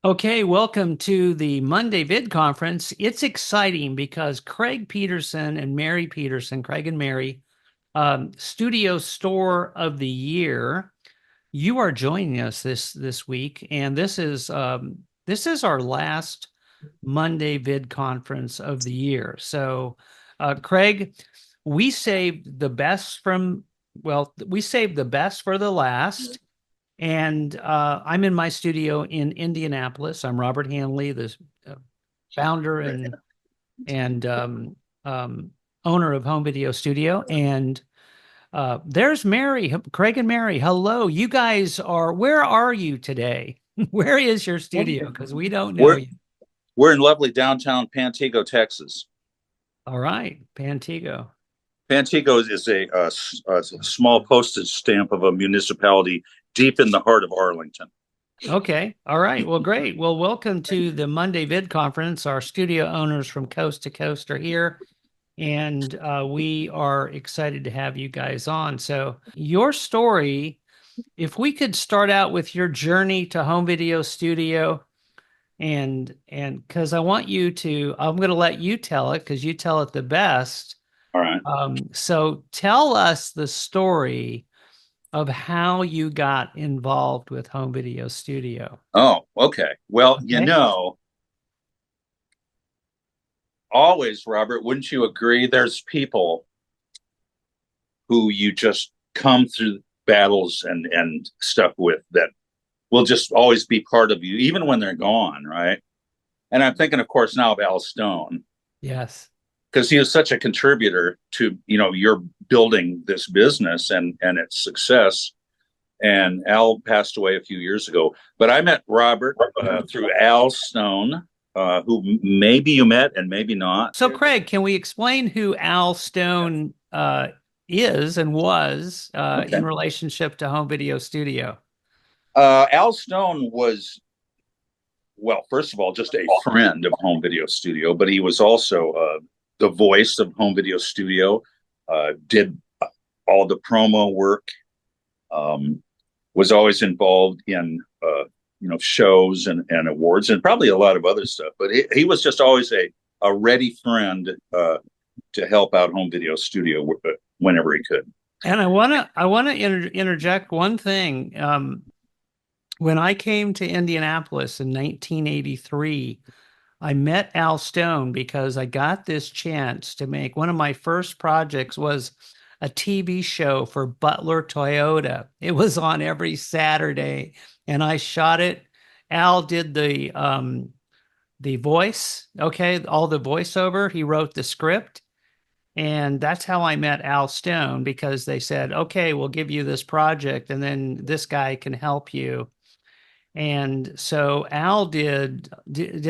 Okay, welcome to the Monday Vid Conference. It's exciting because Craig Peterson and Mary Peterson, Craig and Mary, Studio Store of the Year. You are joining us this week, and this is our last Monday Vid Conference of the year. So, Craig, we saved the best from we saved the best for the last. And I'm in my studio in Indianapolis. I'm Robert Hanley, the founder and owner of Home Video Studio. And there's Mary, Craig and Mary. Hello, you guys are. Where are you today? Where is your studio? Because we don't know We're you. we're in lovely downtown Pantego, Texas. All right, Pantego. Pantego is a small postage stamp of a municipality deep in the heart of Arlington. Okay. All right. Well, great. Well, welcome to the Monday Vid Conference. Our studio owners from coast to coast are here, and we are excited to have you guys on. So, your story, if we could start out with your journey to home video studio, and because I want you to, I'm going to let you tell it because you tell it the best. All right. So, tell us the story of how you got involved with home video studio. Oh, okay. Well, Okay. always, Robert, wouldn't you agree? There's people who you just come through battles and stuff with that will just always be part of you, even when they're gone, right? And I'm thinking, of course, now of Al Stone, Yes. because he was such a contributor to your building this business and its success. And Al passed away a few years ago, but I met Robert through Al Stone, who maybe you met and maybe not. So, Craig, can we explain who Al Stone is and was Okay. in relationship to home video studio? Al Stone was, well, first of all, just a friend of Home Video Studio, but he was also the voice of Home Video Studio, did all the promo work, um, was always involved in shows and awards and probably a lot of other stuff. But he was just always a ready friend to help out Home Video Studio whenever he could. And I want to interject one thing. When I came to Indianapolis in 1983, I met Al Stone because I got this chance to make one of my first projects was a TV show for Butler Toyota. It was on every Saturday, and I shot it. Al did the voice, okay, all the voiceover. He wrote the script, and that's how I met Al Stone because they said, "Okay, we'll give you this project, and then this guy can help you." And so Al did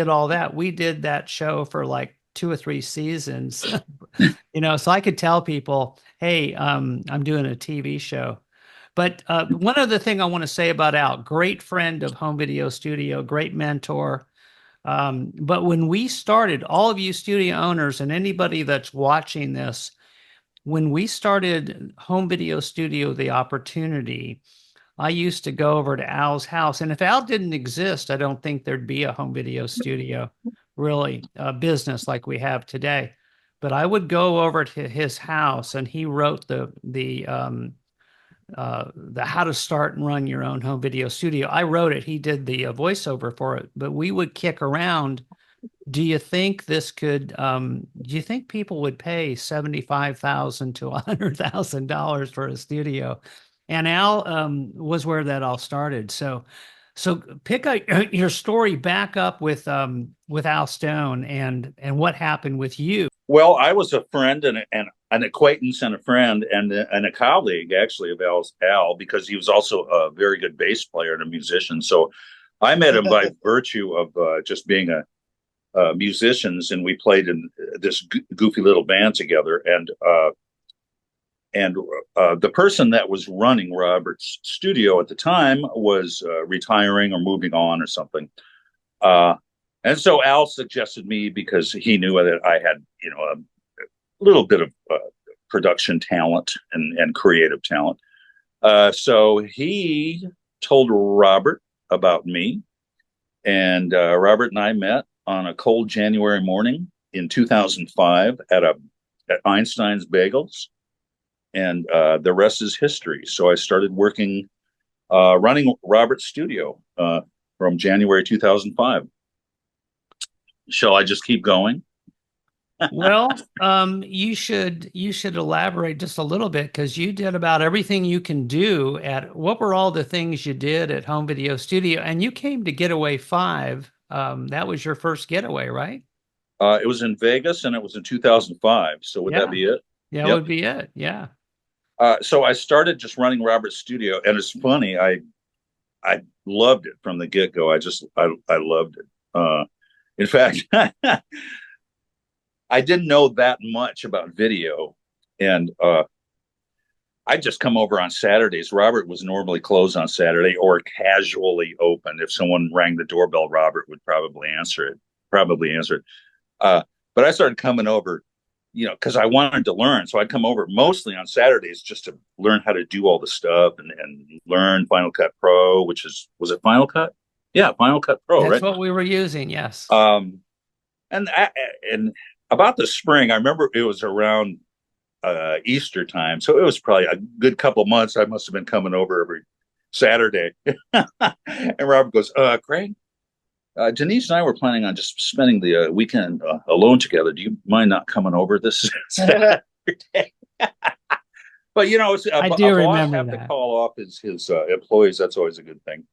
all that. We did that show for like 2 or 3 seasons, so I could tell people, hey, I'm doing a TV show. But one other thing I want to say about Al, great friend of Home Video Studio, great mentor. But when we started, all of you studio owners and anybody that's watching this, when we started Home Video Studio, the opportunity, I used to go over to Al's house. And if Al didn't exist, I don't think there'd be a home video studio, really, business like we have today. But I would go over to his house and he wrote the how to start and run your own home video studio. I wrote it. He did the voiceover for it, but we would kick around. Do you think people would pay $75,000 to $100,000 for a studio? And Al was where that all started. So pick your story back up with Al Stone and what happened with you. Well, I was a friend and an acquaintance and a friend and a colleague actually of Al, because he was also a very good bass player and a musician. So I met him by virtue of just being a musicians, and we played in this goofy little band together. And the person that was running Robert's studio at the time was retiring or moving on or something. Uh, and so Al suggested me because he knew that I had, a little bit of production talent and creative talent. So he told Robert about me, And Robert and I met on a cold January morning in 2005 at Einstein's Bagels, and the rest is history. So I started working running Robert's studio from January 2005. Shall I just keep going? Well, you should elaborate just a little bit because you did about everything you can do at what were all the things you did at Home Video Studio, and you came to Getaway 5. That was your first getaway, right? It was in Vegas, and it was in 2005. So would that Yeah, be it? yeah, that Yep. would be it. Yeah. So I started just running Robert's studio, and it's funny. I loved it from the get go. I loved it. In fact, I didn't know that much about video, and I'd just come over on Saturdays. Robert was normally closed on Saturday or casually open. If someone rang the doorbell, Robert would probably answer it. Probably answer it. But I started coming over, because I wanted to learn. So I'd come over mostly on Saturdays just to learn how to do all the stuff and learn Final Cut Pro, was it Final Cut? Yeah, Final Cut Pro, That's right? what we were using. Yes. Um, and and about the spring, I remember it was around Easter time, so it was probably a good couple of months. I must have been coming over every Saturday, and Robert goes, "Craig, Denise and I were planning on just spending the weekend alone together. Do you mind not coming over this Saturday?" But it's I a do boss remember have to that. call off his employees. That's always a good thing.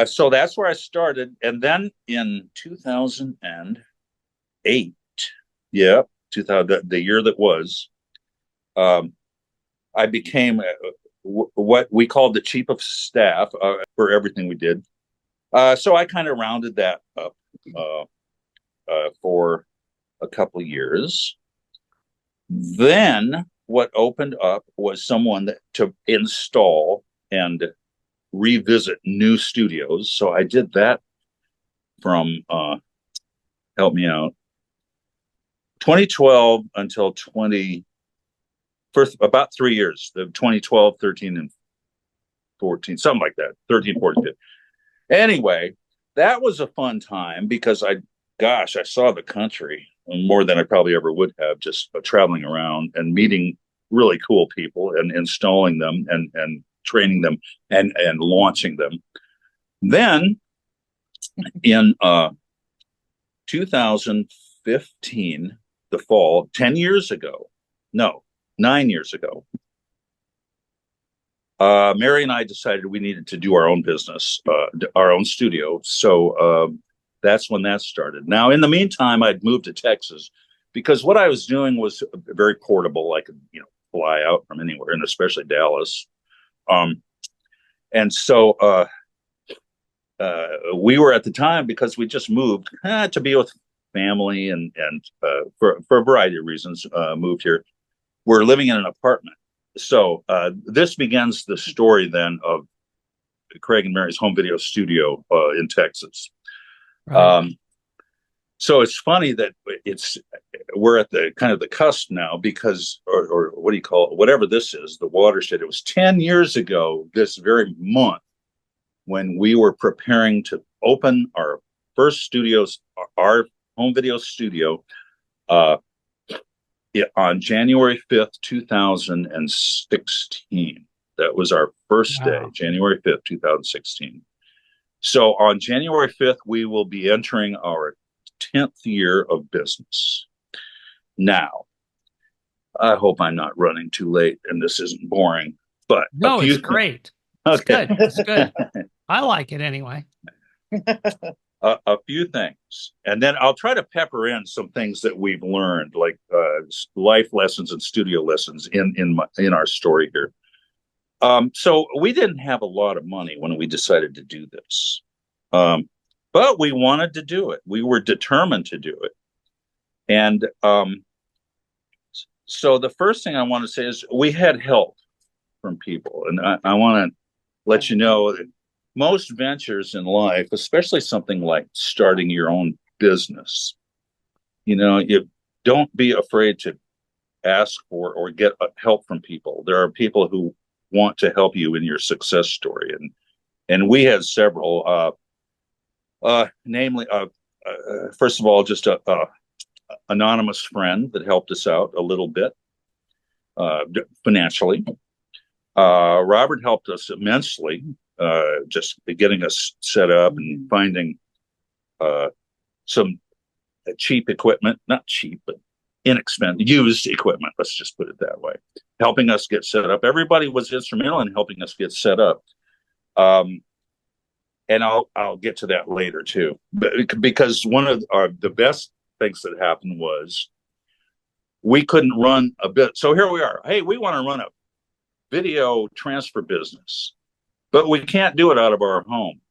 So that's where I started, and then in 2008, yeah, 2000, the year that was, um, I became what we called the chief of staff for everything we did. So I kind of rounded that up uh, for a couple of years. Then what opened up was someone to install and revisit new studios. So I did that from help me out 2012 until 20 for about 3 years, the 2012, 13, and 14, something like that, 13, 14. Anyway, that was a fun time because I saw the country more than I probably ever would have, just traveling around and meeting really cool people and installing them and training them and launching them. Then in 2015, the fall, 10 years ago, no, 9 years ago, Mary and I decided we needed to do our own business, our own studio. So that's when that started. Now, in the meantime, I'd moved to Texas because what I was doing was very portable. I could, fly out from anywhere, and especially Dallas. Um, and so we were at the time, because we just moved to be with family and for a variety of reasons, moved here. We're living in an apartment. So this begins the story then of Craig and Mary's home video studio in Texas. Right. Um, so it's funny that we're at the kind of the cusp now, because or what do you call it, whatever this is, the watershed. It was 10 years ago this very month when we were preparing to open our first studios, our home video studio, on January 5th, 2016. That was our first day, Wow. January 5th, 2016. So on January 5th, we will be entering our 10th year of business. Now, I hope I'm not running too late and this isn't boring, but a No, few it's things. great. It's Okay. good. It's good. I like it anyway. A few things, and then I'll try to pepper in some things that we've learned, like life lessons and studio lessons in our story here. So we didn't have a lot of money when we decided to do this, but we wanted to do it. We were determined to do it, and so the first thing I want to say is we had help from people, and I want to let you know that most ventures in life, especially something like starting your own business, you don't be afraid to ask for or get help from people. There are people who want to help you in your success story, and we had several. Namely, first of all, just a anonymous friend that helped us out a little bit financially. Robert helped us immensely, just getting us set up and finding some cheap equipment, not cheap, but inexpensive, used equipment. Let's just put it that way. Helping us get set up. Everybody was instrumental in helping us get set up. Um, and I'll get to that later too, because one of the best things that happened was we couldn't run a bit. So here we are. Hey, we want to run a video transfer business, but we can't do it out of our home.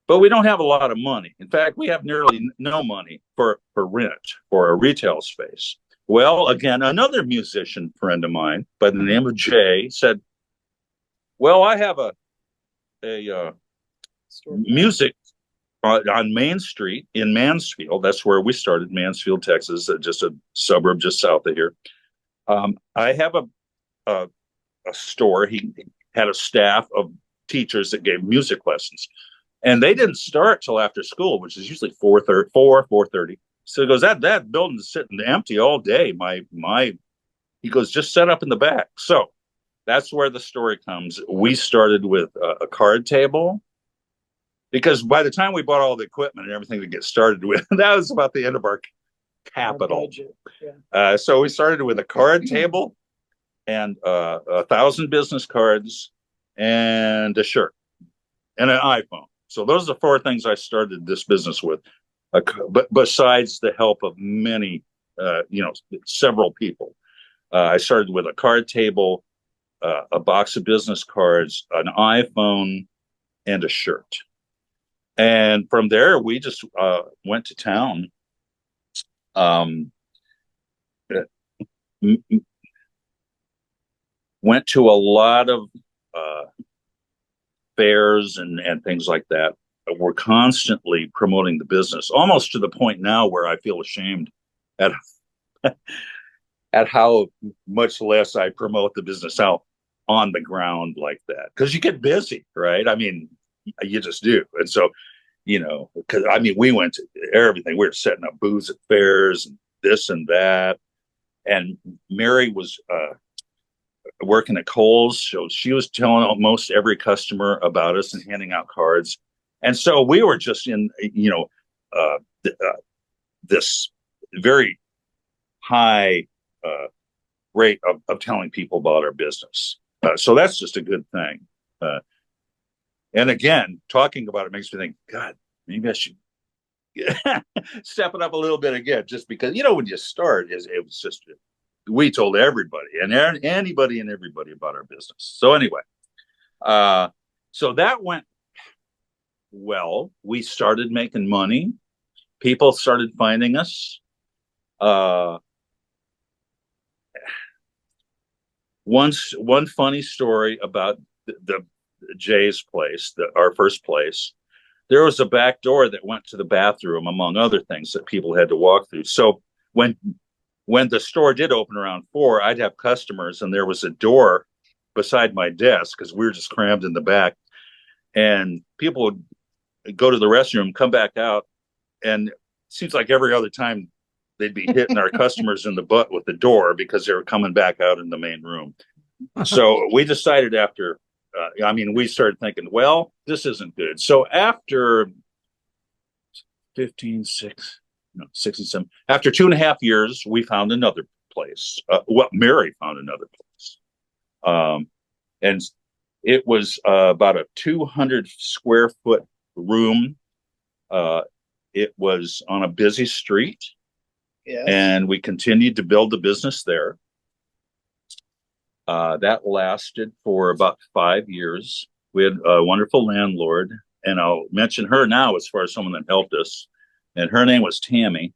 But we don't have a lot of money. In fact, we have nearly no money for rent for a retail space. Well, again, another musician friend of mine by the name of Jay said, "Well, I have a music on Main Street in Mansfield. That's where we started, Mansfield, Texas, just a suburb just south of here. I have a store. He had a staff of teachers that gave music lessons, and they didn't start till after school, which is usually 4:30. So he goes, that building's sitting empty all day. He goes, just set up in the back. So that's where the story comes. We started with a card table, because by the time we bought all the equipment and everything to get started with, that was about the end of our capital. Yeah. So we started with a card table and 1,000 business cards and a shirt and an iPhone. So those are the four things I started this business with. But besides the help of many, several people, I started with a card table, a box of business cards, an iPhone, and a shirt. And from there, we just went to town. Went to a lot of fairs and things like that. We're constantly promoting the business, almost to the point now where I feel ashamed at at how much less I promote the business out on the ground like that. Because you get busy, right? I mean, you just do. And so, because I mean, we went to everything. We were setting up booths at fairs and this and that. And Mary was working at Kohl's, so she was telling almost every customer about us and handing out cards. And so we were just in, this very high rate of telling people about our business. So that's just a good thing. And again, talking about it makes me think, God, maybe I should step it up a little bit again, just because, when you start, it was just, we told everybody and anybody and everybody about our business. So anyway, so that went well. We started making money. People started finding us. One funny story about the Jay's place, our first place. There was a back door that went to the bathroom, among other things that people had to walk through. So when the store did open around 4, I'd have customers, and there was a door beside my desk because we were just crammed in the back. And people would go to the restroom, come back out, and it seems like every other time they'd be hitting our customers in the butt with the door because they were coming back out in the main room. So we decided we started thinking, well, this isn't good. So after 67, after 2.5 years, we found another place. Mary found another place. And it was about a 200 square foot room. It was on a busy street. Yes. And we continued to build the business there. That lasted for about 5 years. We had a wonderful landlord, and I'll mention her now as far as someone that helped us. And her name was Tammy.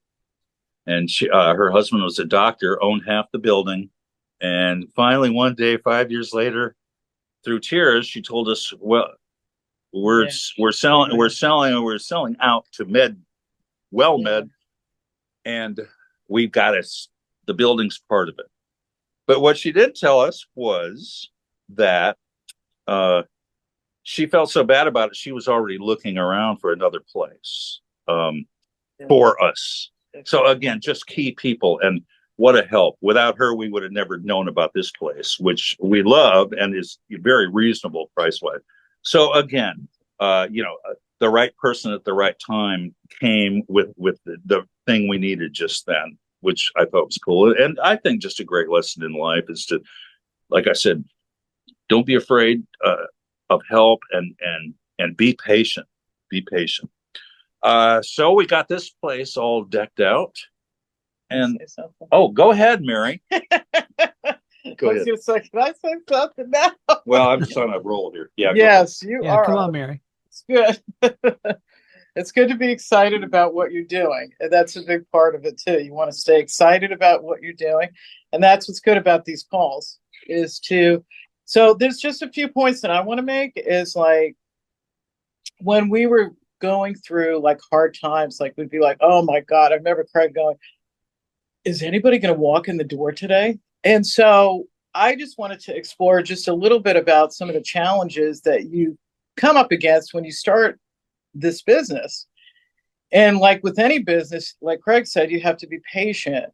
And her husband was a doctor, owned half the building. And finally, one day, 5 years later, through tears, she told us, "Well, we're selling out to Med, and we've got the building's part of it." But what she did tell us was that she felt so bad about it. She was already looking around for another place for us. So again, just key people, and what a help. Without her, we would have never known about this place, which we love and is very reasonable price wise. So again, the right person at the right time came with the thing we needed just then, which I thought was cool. And I think just a great lesson in life is to, like I said, don't be afraid of help, and be patient. Be patient. So we got this place all decked out, and oh, go ahead, Mary. Go ahead. Can I say something now? Well, I'm just on a roll here. Yeah. Yes, you Yeah, are. come on, Mary. It's good. It's good to be excited about what you're doing. And that's a big part of it too. You want to stay excited about what you're doing. And that's what's good about these calls is so there's just a few points that I want to make is like when we were going through like hard times, like we'd be like, oh my God, I remember Craig going, is anybody going to walk in the door today? And so I just wanted to explore just a little bit about some of the challenges that you come up against when you start this business. And like with any business, like Craig said, you have to be patient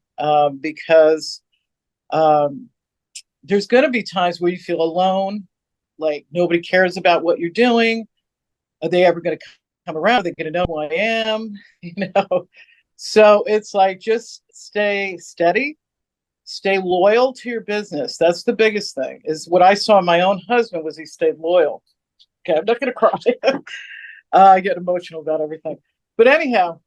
because there's going to be times where you feel alone, like nobody cares about what you're doing. Are they ever going to come around? Are they going to know who I am? So it's like just stay steady, stay loyal to your business. That's the biggest thing. Is what I saw in my own husband was he stayed loyal. Okay, I'm not going to cry. I get emotional about everything. But anyhow,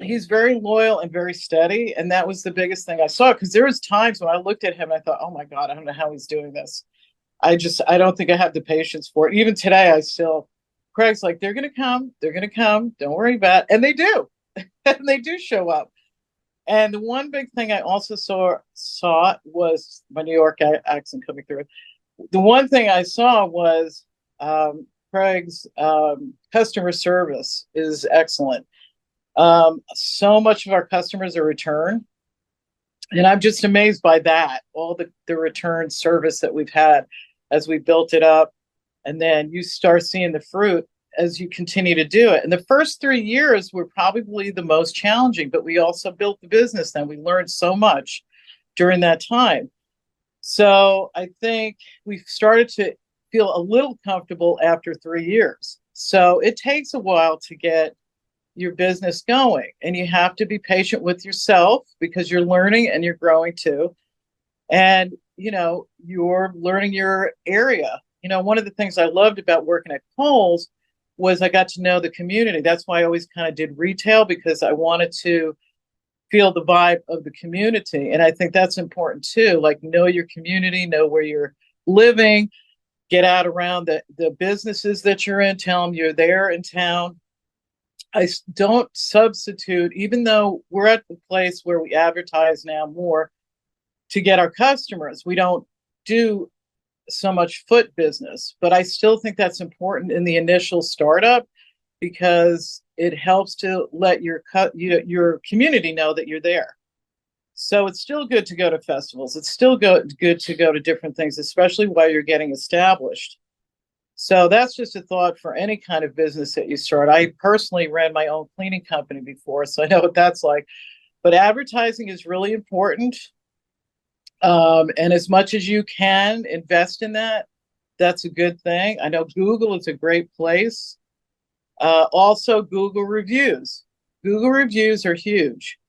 he's very loyal and very steady. And that was the biggest thing I saw. Because there was times when I looked at him and I thought, oh my God, I don't know how he's doing this. I don't think I have the patience for it. Even today, Craig's like, they're going to come. They're going to come. Don't worry about it. And they do. And they do show up. And the one big thing I also saw was my New York accent coming through. The one thing I saw was Craig's customer service is excellent. So much of our customers are return. And I'm just amazed by that, all the return service that we've had as we built it up. And then you start seeing the fruit as you continue to do it. And the first 3 years were probably the most challenging, but we also built the business then. We learned so much during that time. So I think we've started to feel a little comfortable after 3 years. So it takes a while to get your business going, and you have to be patient with yourself because you're learning and you're growing too. And, you're learning your area. One of the things I loved about working at Kohl's was I got to know the community. That's why I always kind of did retail, because I wanted to feel the vibe of the community. And I think that's important too. Like, know your community, know where you're living, get out around the businesses that you're in, tell them you're there in town. I don't substitute, even though we're at the place where we advertise now more to get our customers. We don't do so much foot business, but I still think that's important in the initial startup because it helps to let your community know that you're there. So it's still good to go to festivals. It's still good to go to different things, especially while you're getting established. So that's just a thought for any kind of business that you start. I personally ran my own cleaning company before, so I know what that's like. But advertising is really important. And as much as you can invest in that, that's a good thing. I know Google is a great place. Also, Google reviews. Google reviews are huge.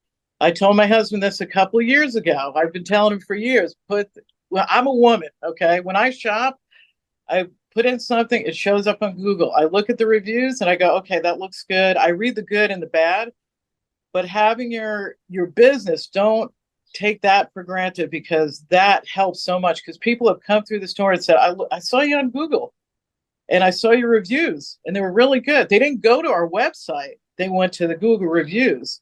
I told my husband this a couple of years ago. I've been telling him for years, I'm a woman, okay? When I shop, I put in something, it shows up on Google. I look at the reviews and I go, okay, that looks good. I read the good and the bad. But having your business, don't take that for granted, because that helps so much. Because people have come through the store and said, I saw you on Google and I saw your reviews and they were really good. They didn't go to our website. They went to the Google reviews.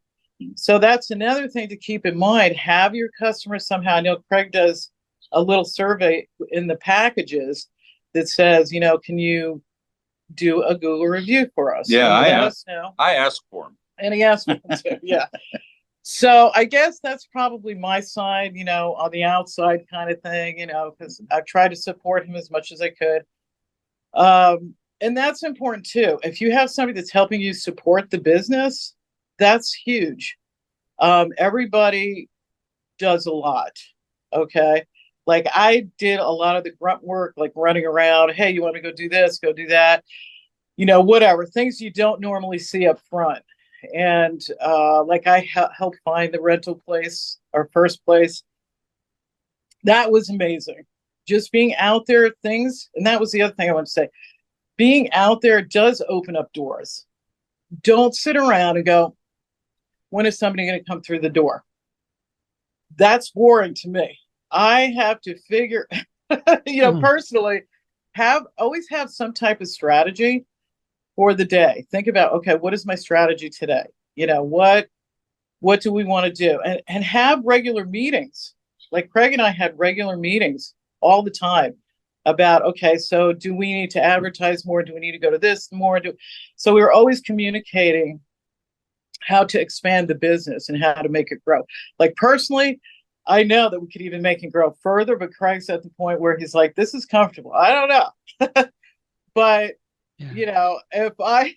So that's another thing to keep in mind. Have your customers somehow. I know Craig does a little survey in the packages that says, can you do a Google review for us? Yeah, I asked for them. And he asked me to, yeah. So I guess that's probably my side, on the outside kind of thing, because I've tried to support him as much as I could. And that's important too. If you have somebody that's helping you support the business, that's huge. Everybody does a lot. Okay. Like I did a lot of the grunt work, like running around. Hey, you want to go do this? Go do that. Whatever things you don't normally see up front. And like I helped find the rental place, our first place. That was amazing. Just being out there, things, and that was the other thing I want to say. Being out there does open up doors. Don't sit around and go, when is somebody going to come through the door? That's boring to me. I have to figure, Hmm. personally, always have some type of strategy for the day. Think about, okay, what is my strategy today? What do we want to do? And have regular meetings. Like Craig and I had regular meetings all the time about, okay, so do we need to advertise more? Do we need to go to this more? So we were always communicating how to expand the business and how to make it grow. Like personally, I know that we could even make it grow further, but Craig's at the point where he's like, this is comfortable. I don't know. But Yeah. if I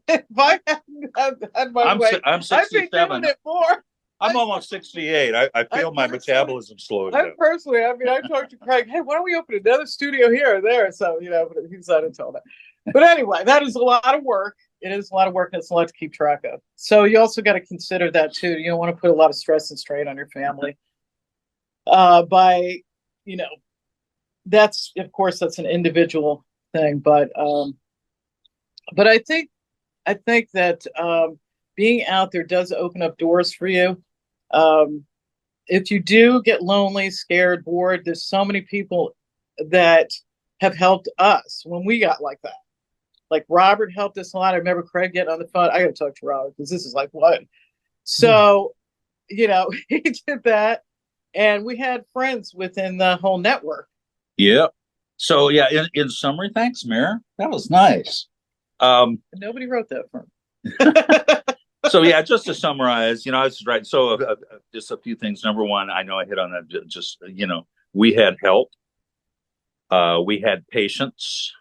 if I hadn't had my way, I'm I'd be doing 67. it more. I'm almost 68. I I feel my metabolism slowing I down. personally, I mean, I talked to Craig, hey, why don't we open another studio here or there? So, but he decided to tell that. But anyway, that is a lot of work. It is a lot of work and it's a lot to keep track of. So you also got to consider that too. You don't want to put a lot of stress and strain on your family. By, you know, that's of course that's an individual thing, but I think that being out there does open up doors for you. Um, if you do get lonely, scared, bored, there's so many people that have helped us when we got like that. Like Robert helped us a lot. I remember Craig getting on the phone. I got to talk to Robert because this is like what? Hmm. So, he did that. And we had friends within the whole network. Yeah. So yeah, in summary, thanks, Mayor. That was nice. Um, Nobody wrote that for me. so yeah, just to summarize, I was right. So just a few things. Number one, I know I hit on that. Just we had help. We had patience.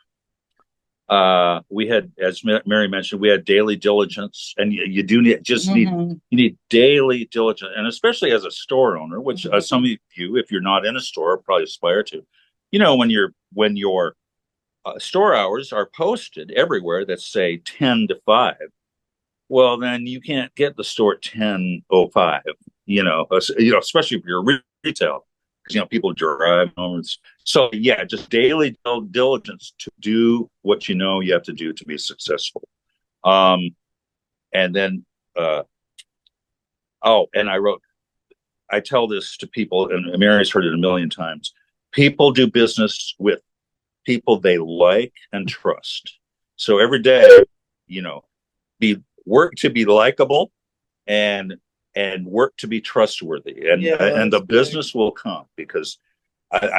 We had, as Mary mentioned, we had daily diligence, and you do need Mm-hmm. you need daily diligence, and especially as a store owner, which Mm-hmm. some of you, if you're not in a store, probably aspire to. When your store hours are posted everywhere that say 10 to 5, well, then you can't get the store at 10:05. Especially if you're retail, because people drive home. So yeah, just daily diligence to do what you have to do to be successful. Um, and then and I tell this to people, and Mary's heard it a million times. People do business with people they like and trust. So every day, you know, be work to be likable and work to be trustworthy, Yeah, and the that's big. business will come because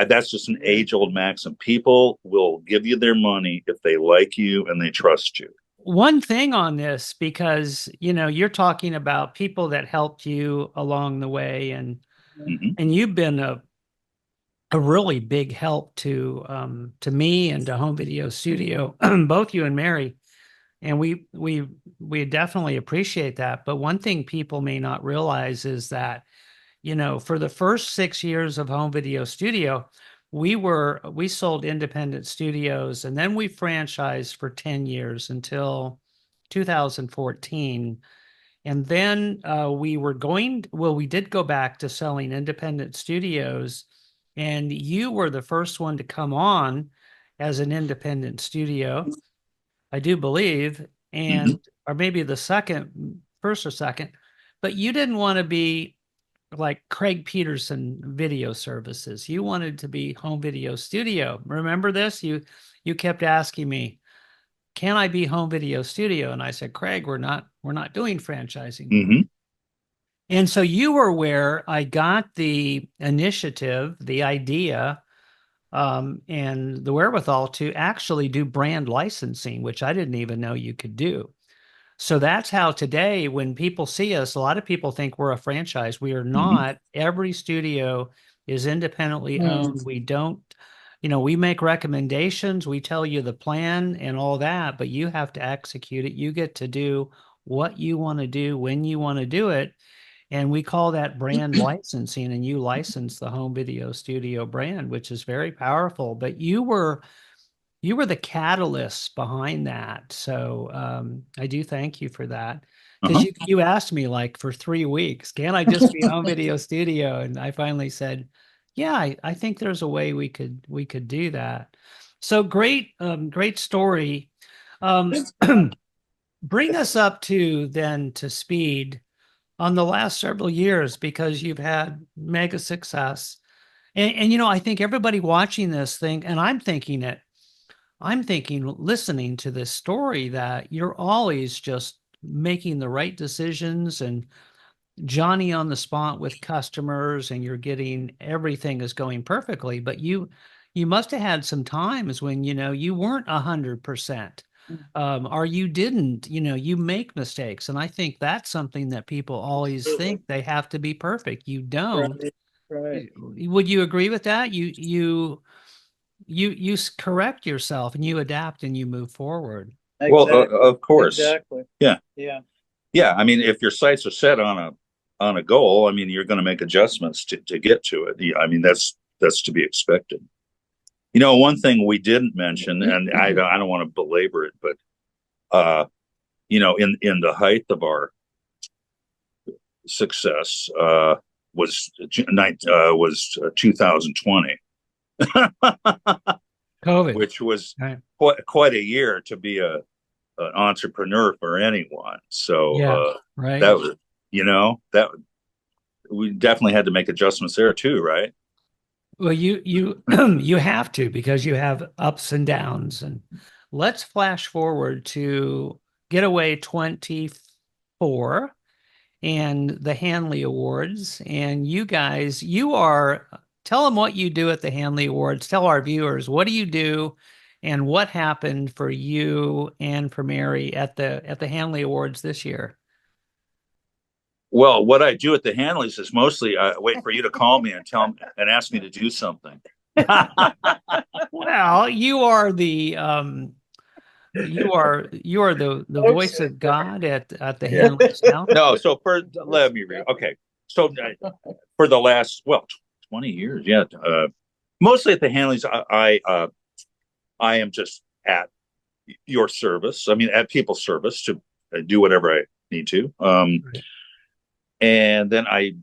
that's just an age old maxim. People will give you their money if they like you and they trust you. One thing on this, because you're talking about people that helped you along the way, and Mm-hmm. you've been a really big help to me and to Home Video Studio, both you and Mary, and we definitely appreciate that. But one thing people may not realize is that for the first 6 years of Home Video Studio, we sold independent studios, and then we franchised for 10 years until 2014. And then we did go back to selling independent studios, and you were the first one to come on as an independent studio, I do believe, Mm-hmm. and or maybe the first or second, but you didn't want to be like Craig Peterson Video Services. You wanted to be Home Video Studio. Remember this? You kept asking me, "Can I be Home Video Studio?" And I said, "Craig, we're not doing franchising." Mm-hmm. And so you were where I got the initiative, the idea, and the wherewithal to actually do brand licensing, which I didn't even know you could do. So that's how today, when people see us, a lot of people think we're a franchise. We are Mm-hmm. not. Every studio is independently Mm. owned. We don't we make recommendations, we tell you the plan and all that, but you have to execute it. You get to do what you want to do when you want to do it. And we call that brand licensing, and you license the home video studio brand, which is very powerful. But you were the catalyst behind that. So I do thank you for that. Because Uh-huh. you asked me like for 3 weeks, can I just be home video studio? And I finally said, yeah, I think there's a way we could do that. So great story. Um, bring us up to speed on the last several years because you've had mega success. And I think everybody watching this thing, and I'm thinking, listening to this story, that you're always just making the right decisions and Johnny on the spot with customers, and you're getting everything is going perfectly. But you must have had some times when you weren't 100%, or you didn't. You make mistakes, and I think that's something that people always think they have to be perfect. You don't. Right, right. Would you agree with that? You correct yourself and you adapt and you move forward. Well, Exactly. of course. Exactly. Yeah. Yeah. Yeah. I mean, if your sights are set on a goal, I mean, you're going to make adjustments to get to it. I mean, that's to be expected. One thing we didn't mention, and I don't want to belabor it, but in the height of our success, was 2020, COVID. which was Right. quite a year to be an entrepreneur for anyone. So Yeah. Right. that was, that we definitely had to make adjustments there too, right? Well, you you have to, because you have ups and downs. And let's flash forward to Getaway 24 and the Hanley Awards. And you guys, tell them what you do at the Hanley Awards. Tell our viewers, what do you do and what happened for you and for Mary at the Hanley Awards this year? Well, what I do at the Hanleys is mostly wait for you to call me and ask me to do something. Well, you are the voice of God at the Yeah. Hanleys now. No, so let me read. Okay, so for the last 20 years, yeah, mostly at the Hanleys, I am just at your service. I mean, at people's service to do whatever I need to. Right. And then I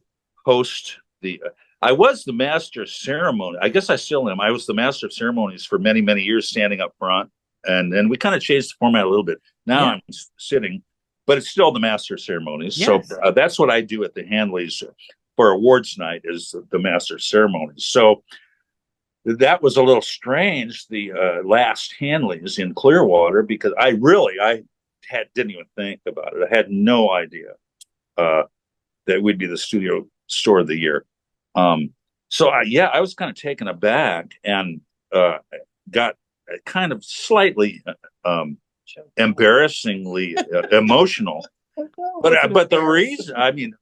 host the. I was the master of ceremony. I guess I still am. I was the master of ceremonies for many, many years, standing up front, and we kind of changed the format a little bit. Now Yeah. I'm sitting, but it's still the master of ceremonies. Yes. So that's what I do at the Hanleys for awards night, is the master of ceremonies. So that was a little strange, the last Hanleys in Clearwater, because I didn't even think about it. I had no idea that we'd be the studio store of the year. So I was kind of taken aback and got kind of slightly embarrassingly emotional. But the reason, I mean,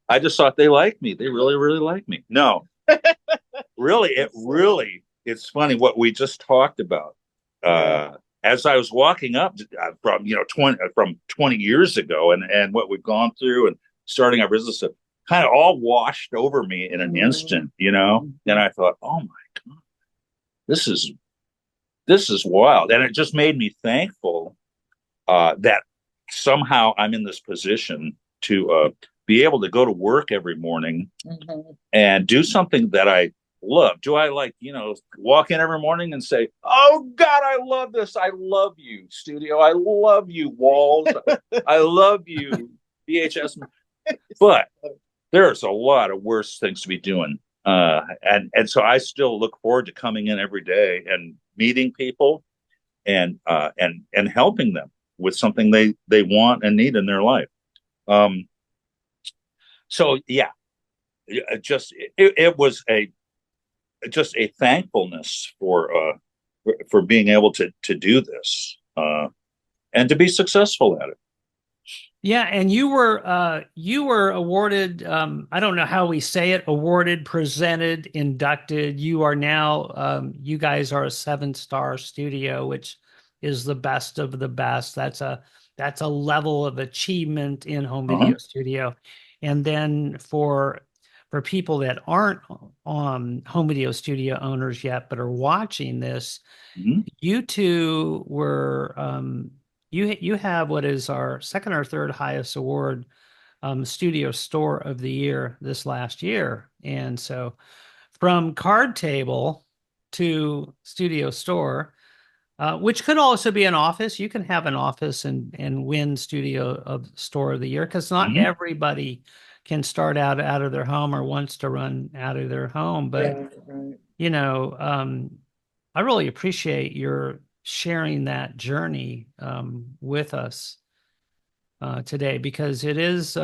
I just thought they liked me. They really, really liked me. No, it's funny what we just talked about. As I was walking up from 20 years ago, and what we've gone through and starting our business, kind of all washed over me in an instant, And I thought, oh my God, this is wild, and it just made me thankful that somehow I'm in this position to be able to go to work every morning and do something that I love. Do I walk in every morning and say, oh God, I love this. I love you, studio. I love you, walls. I love you, VHS. But there's a lot of worse things to be doing. And so I still look forward to coming in every day and meeting people and helping them with something they want and need in their life. So yeah, it was just a thankfulness for being able to do this and to be successful at it. Yeah, and you were awarded, I don't know how we say it, awarded, presented, inducted. You are now you guys are a 7-star studio, which is the best of the best. That's a level of achievement in home Uh-huh. video studio. And then for people that aren't home video studio owners yet but are watching this, Hmm. you two were you have what is our second or third highest award, studio store of the year this last year. And so from card table to studio store, which could also be an office. You can have an office and win studio of store of the year, because not Hmm. everybody can start out of their home or wants to run out of their home. But Yeah, right. you know, I really appreciate your sharing that journey with us today, because it is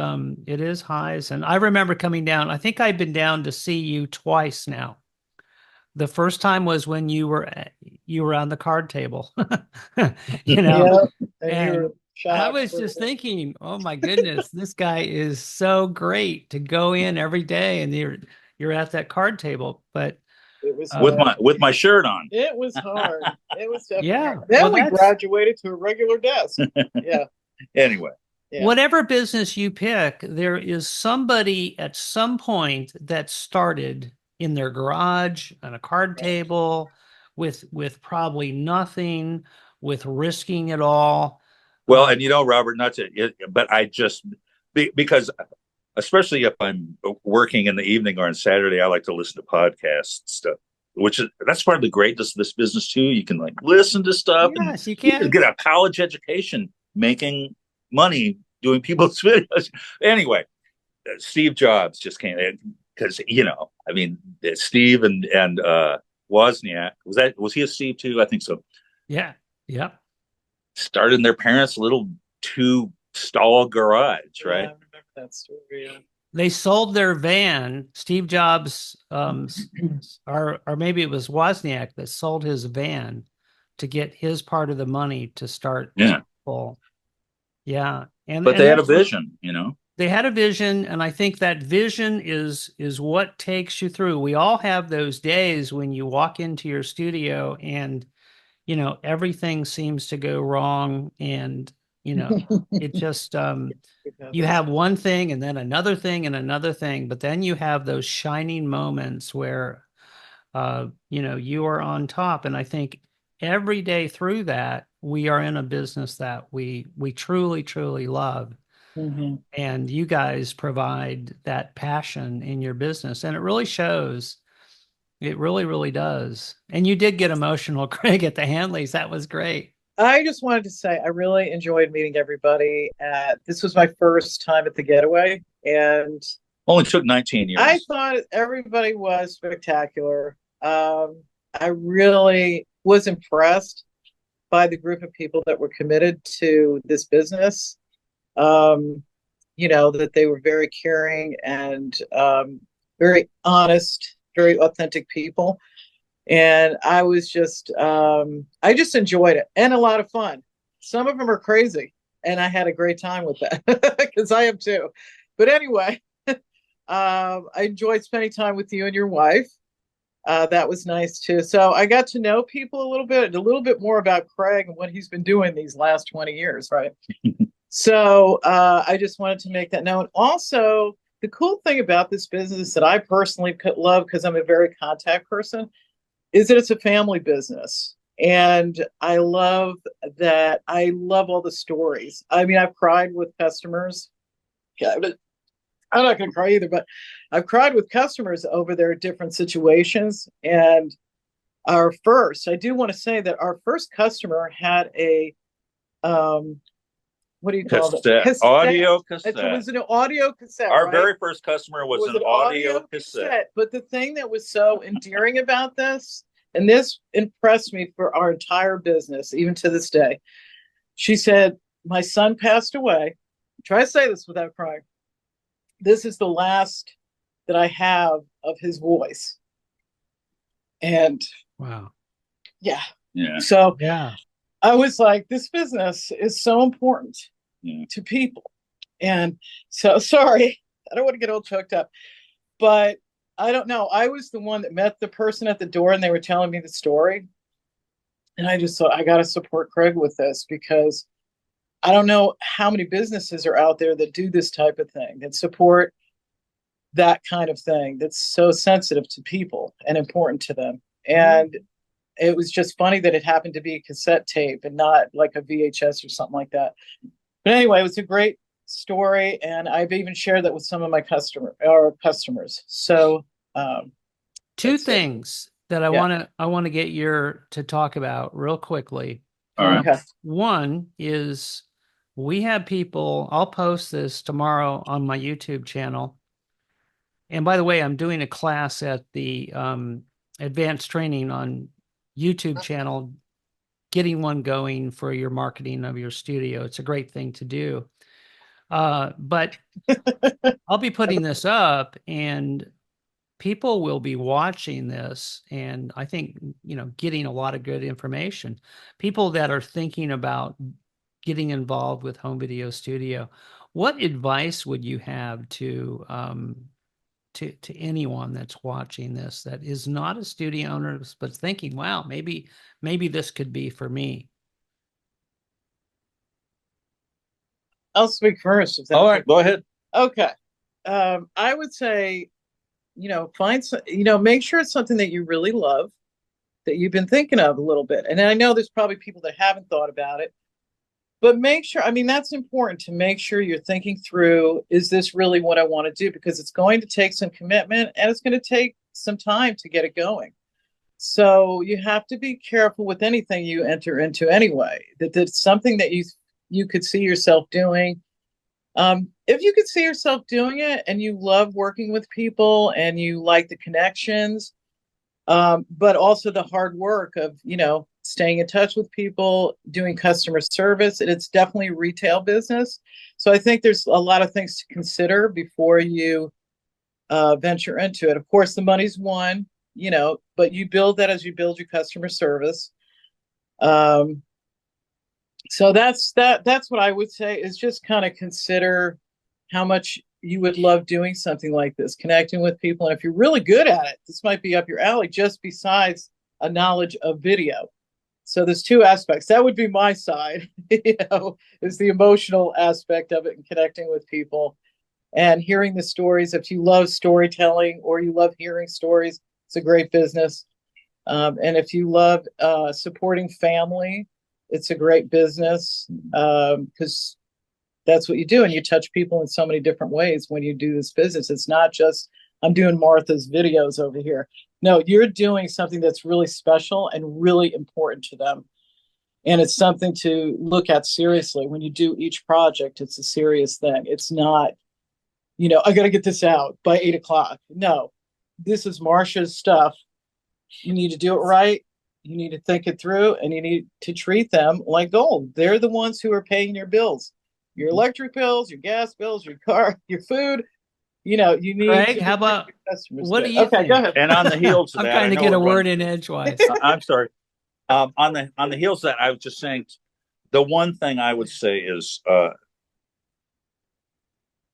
highs. And I remember coming down. I think I've been down to see you twice now. The first time was when you were on the card table, you know, Yeah, and you were and I shocked. was just thinking, oh my goodness, this guy is so great to go in every day, and you're at that card table. But It was With hard. my shirt on. It was hard. It was definitely hard. yeah, well, Then we that's graduated to a regular desk. Yeah, Anyway, yeah. whatever business you pick, there is somebody at some point that started in their garage on a card Right. table with probably nothing, with risking it all. well, Um, and Robert, not to, but I just because especially if I'm working in the evening or on Saturday, I like to listen to podcasts stuff, which is that's part of the greatness of this business too. You can like listen to stuff, and yes, you you can can. get a college education making money doing people's videos. Anyway, Steve Jobs just came in because I mean, Steve and Wozniak, was he a Steve too? I think so. Yeah, yep. Started in their parents' little two stall garage, Yeah, I right? remember that story. Yeah. They sold their van. Steve Jobs, or maybe it was Wozniak that sold his van to get his part of the money to start Yeah, full. Yeah, but and they had a that's what vision. they had, a vision, and I think that vision is what takes you through. We all have those days when you walk into your studio and everything seems to go wrong, and it just We've had you those. have one thing and then another thing and another thing, but then you have those shining moments where you are on top. And I think every day through that, we are in a business that we truly, truly love. Mhm. And you guys provide that passion in your business. And it really shows. It really, really does. And you did get emotional, Craig, at the Hanleys. That was great. I just wanted to say I really enjoyed meeting everybody. This was my first time at the Getaway, and Only took 19 I years. thought everybody was spectacular. I really was impressed by the group of people that were committed to this business. Um, that they were very caring and very honest, very authentic people. And I just enjoyed it and a lot of fun. Some of them are crazy, and I had a great time with that because I am too. But anyway, I enjoyed spending time with you and your wife. That was nice too. So I got to know people a little bit more about Craig and what he's been doing these last 20 years, right? So I just wanted to make that known. Also, the cool thing about this business that I personally love, because I'm a very contact person, is that it's a family business. And I love that. I love all the stories. I mean, I've cried with customers. Yeah, I'm not going to cry either, but I've cried with customers over their different situations. And I do want to say that our first customer had a, what do you call it? Cassette, Cassette. audio It cassette. was an audio cassette, Our right? very first customer It was was an an audio audio cassette. cassette. But the thing that was so endearing about this, and this impressed me for our entire business, even to this day, she said, my son passed away. Try to say this without crying. This is the last that I have of his voice. And Wow. yeah. Yeah. So Yeah. I was like, this business is so important Yeah. to people. And so, sorry, I don't want to get all choked up, but I don't know. I was the one that met the person at the door and they were telling me the story. And I just thought, I got to support Craig with this because I don't know how many businesses are out there that do this type of thing, that support that kind of thing, that's so sensitive to people and important to them. And it was just funny that it happened to be a cassette tape and not like a VHS or something like that. But anyway, it was a great story, and I've even shared that with some of my customers. So Two that's it. things that Yeah. I want to get your to talk about real quickly. All right. Okay. One is we have people, I'll post this tomorrow on my YouTube channel. And by the way, I'm doing a class at the advanced training on YouTube channel, getting one going for your marketing of your studio. It's a great thing to do. But I'll be putting this up and people will be watching this and I think, getting a lot of good information. People that are thinking about getting involved with home video studio, what advice would you have to anyone that's watching this that is not a studio owner but thinking, wow, maybe this could be for me? I'll speak first. If that's All right, go ahead. okay. I would say, find some, make sure it's something that you really love, that you've been thinking of a little bit. And I know there's probably people that haven't thought about it, but make sure, I mean, that's important to make sure you're thinking through, is this really what I want to do? Because it's going to take some commitment and it's going to take some time to get it going. So you have to be careful with anything you enter into anyway, that that's something that you could see yourself doing. If you could see yourself doing it and you love working with people and you like the connections, but also the hard work of, staying in touch with people, doing customer service, and it's definitely a retail business. So I think there's a lot of things to consider before you venture into it. Of course, the money's one, but you build that as you build your customer service. So that's what I would say is just kind of consider how much you would love doing something like this, connecting with people. And if you're really good at it, this might be up your alley, just besides a knowledge of video. So there's two aspects. That would be my side, is the emotional aspect of it and connecting with people and hearing the stories. If you love storytelling or you love hearing stories, it's a great business. And if you love supporting family, it's a great business because that's what you do. And you touch people in so many different ways when you do this business. It's not just, I'm doing Martha's videos over here. No, you're doing something that's really special and really important to them. And it's something to look at seriously. When you do each project, it's a serious thing. It's not, I got to get this out by 8 o'clock. No, this is Marsha's stuff. You need to do it right. You need to think it through and you need to treat them like gold. They're the ones who are paying your bills, your electric bills, your gas bills, your car, your food. You need Craig, to how about what do you okay, think? go ahead. And on the heels of I'm that, trying I to know get a we're word running. in edgewise. I'm sorry. On the heels of that, I was just saying, the one thing I would say is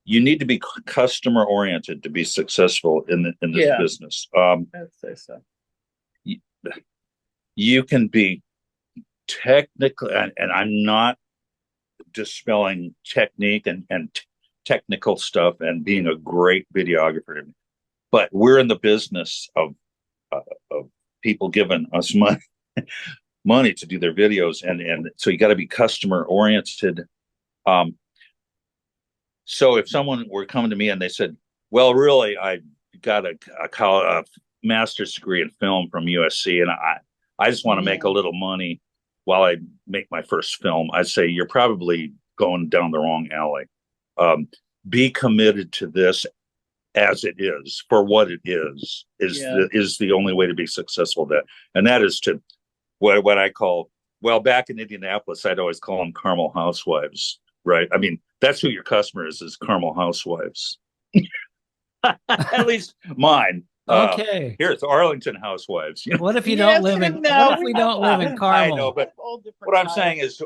you need to be customer oriented to be successful in this business. I'd say so. You can be technically, and I'm not dispelling technique and technical stuff and being a great videographer, but we're in the business of people giving us money to do their videos, and so you got to be customer oriented. So if someone were coming to me and they said, well, really, I got a master's degree in film from USC and I just want to make a little money while I make my first film, I'd say you're probably going down the wrong alley. Be committed to this as it is, for what it is the only way to be successful. And that is to what I call, well, back in Indianapolis, I'd always call them Carmel housewives, right? I mean, that's who your customer is Carmel housewives. At least mine. Okay. Here it's Arlington housewives. What if you don't live in? What if we don't live in Carmel? I know, but what I'm saying is,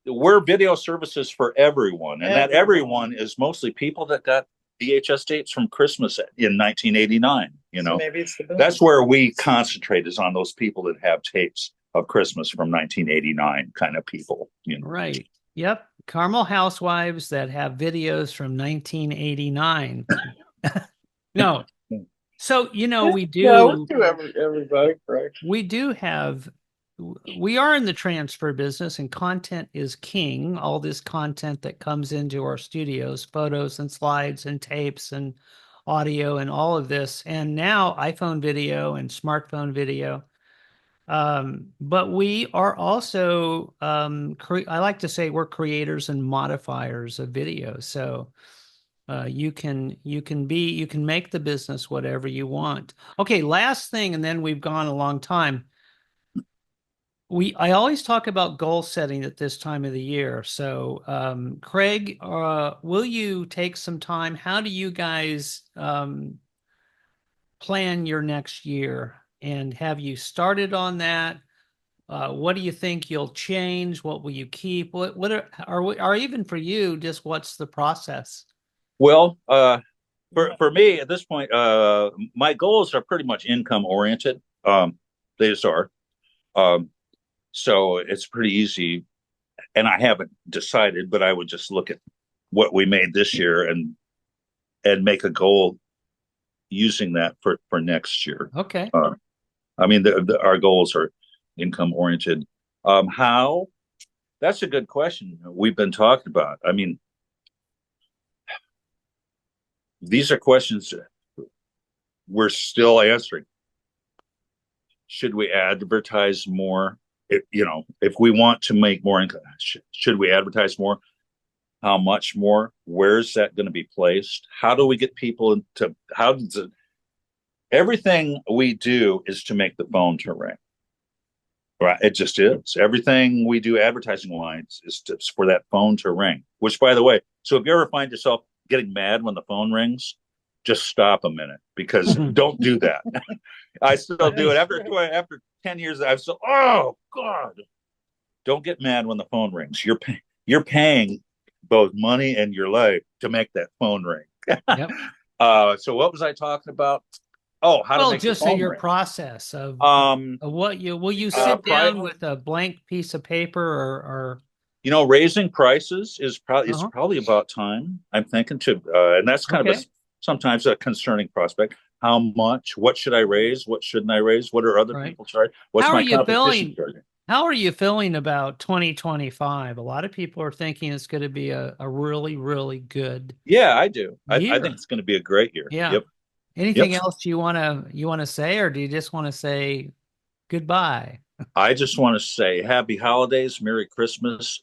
we're video services for everyone, and that Everyone. everyone is mostly people that got VHS tapes from Christmas in 1989. So maybe it's the That's boomers. where we concentrate, is on those people that have tapes of Christmas from 1989 kind of people. Right. Yep. Carmel housewives that have videos from 1989. No. So, we No, do to everybody, correct? we do have we are in the transfer business, and content is king. All this content that comes into our studios, photos and slides and tapes and audio and all of this, and now iPhone video and smartphone video. But we are also, I like to say, we're creators and modifiers of video. So you can make the business whatever you want. Okay, last thing, and then we've gone a long time. I always talk about goal setting at this time of the year. So, Craig, will you take some time? How do you guys plan your next year? And have you started on that? What do you think you'll change? What will you keep? What are even for you? Just what's the process? Well, for me at this point, my goals are pretty much income oriented. They just are. So it's pretty easy, and I haven't decided, but I would just look at what we made this year and make a goal using that for next year. Okay. I mean, our goals are income oriented. How? That's a good question. We've been talking about. I mean, these are questions we're still answering. Should we advertise more? If we want to make more income, should we advertise more? How much more? Where's that going to be placed? How do we get people into? How does it? Everything we do is to make the phone to ring. Right? It just is. Everything we do advertising wise is for that phone to ring. Which, by the way, so if you ever find yourself getting mad when the phone rings, just stop a minute, because don't do that. I still do it after 10 years. I'm still, oh God, don't get mad when the phone rings. You're paying both money and your life to make that phone ring. Yep. So what was I talking about? Oh, how to make just the phone your ring. process of what will you sit down with a blank piece of paper or raising prices is probably about time, I'm thinking, too, and that's kind of sometimes a concerning prospect. How much? What should I raise? What shouldn't I raise? What are other people charging? What's my competition charging? How are you feeling about 2025? A lot of people are thinking it's going to be a really, really good. Yeah, I do. I think it's going to be a great year. Yeah. Yep. Anything else you want to say, or do you just want to say goodbye? I just want to say happy holidays, Merry Christmas,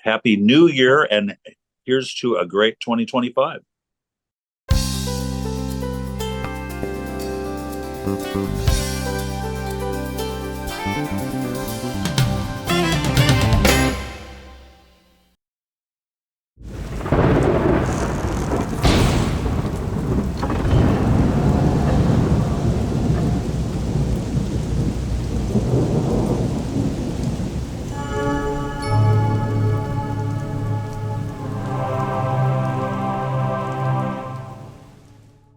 Happy New Year, and here's to a great 2025.